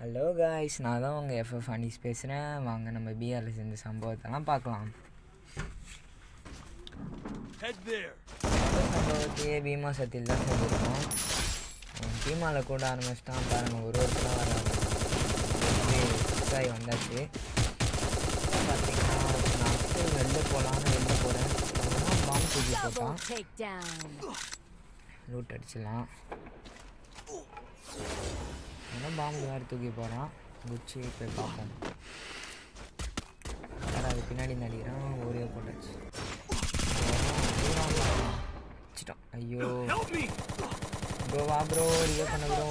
Hello guys, நான் தான் உங்கள் எஃப்எஃப் அனீஸ் பேசுகிறேன். வாங்க நம்ம பிஆரில் சேர்ந்த சம்பவத்தெல்லாம் பார்க்கலாம். சம்பவத்தையே பீமா சத்தியில் தான் செஞ்சுருக்கோம். பீமாவில் கூட ஆரம்பிச்சிட்டான் பாருங்கள். ஒரு வருஷம் வராது விவசாயி வந்தாச்சு. பார்த்தீங்கன்னா நான் வெளில போகலான்னு வெளில போகிறேன். பாம்பு தூக்கி போட்டான். லூட் அடிச்சிடலாம். ஏன்னா பாம்பு வேறு தூக்கி போகிறான். குச்சி போய் பார்ப்போம். வேறு அது பின்னாடி நடிக்கிறான். ஒரே போட்டாச்சு. வச்சிட்டோம். ஐயோ ப்ரோ, வா ப்ரோ, ரிவே பண்ண ப்ரோ.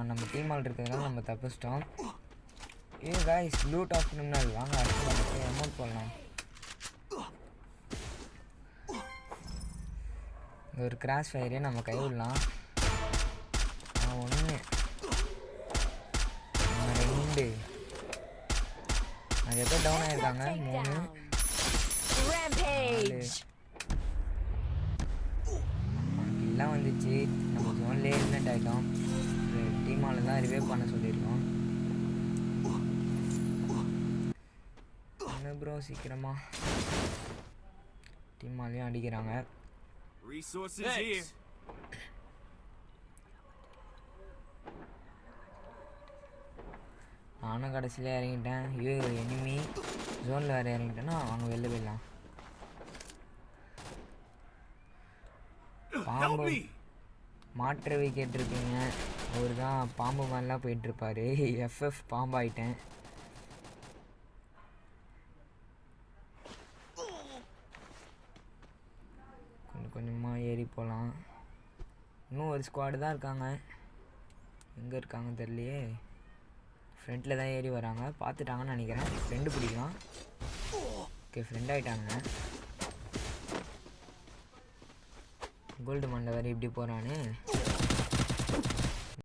நம்ம டீமால் இருக்கிறதுனால நம்ம தப்பிச்சிட்டோம். காய்ஸ், லூட் ஆஃப்னு வாங்க. அடுத்து அமௌண்ட் போடலாம். ஒரு கிராஷ் ஃபயரே நம்ம கை விடலாம். ஒன்று 2 நிறைய பேர் டவுன் ஆகிருக்காங்க. 3 எல்லாம் வந்துச்சு. நம்ம ஜோன்லேயே எலிமெண்ட் ஆகிட்டோம். டீமால் தான் ரிவே பண்ண சொல்லியிருக்கோம். என்ன ப்ரோ சீக்கிரமா டீமாலையும் அடிக்கிறாங்க. நானும் கடைசியில் இறங்கிட்டேன். எனிமி ஜோனில் வேறு இறங்கிட்டேன்னா அவங்க வெளில போயிடலாம். பாம்பு மாற்றவை கேட்டிருக்கீங்க. அவர் தான் பாம்பு மாதிரிலாம் போயிட்டுருப்பார். எஃப்எஃப் பாம்பாயிட்டேன். கொஞ்சம் கொஞ்சமாக ஏறி போகலாம். இன்னும் ஒரு ஸ்குவாடு தான் இருக்காங்க. எங்கே இருக்காங்க தெரியலையே. ஃப்ரெண்டில் தான் ஏறி வராங்க. பார்த்துட்டாங்கன்னு நினைக்கிறேன். ஃப்ரெண்டு பிடிக்கலாம். ஓகே, ஃப்ரெண்ட் ஆகிட்டாங்க. கோல்டு மண்டை வேறு இப்படி போகிறான்னு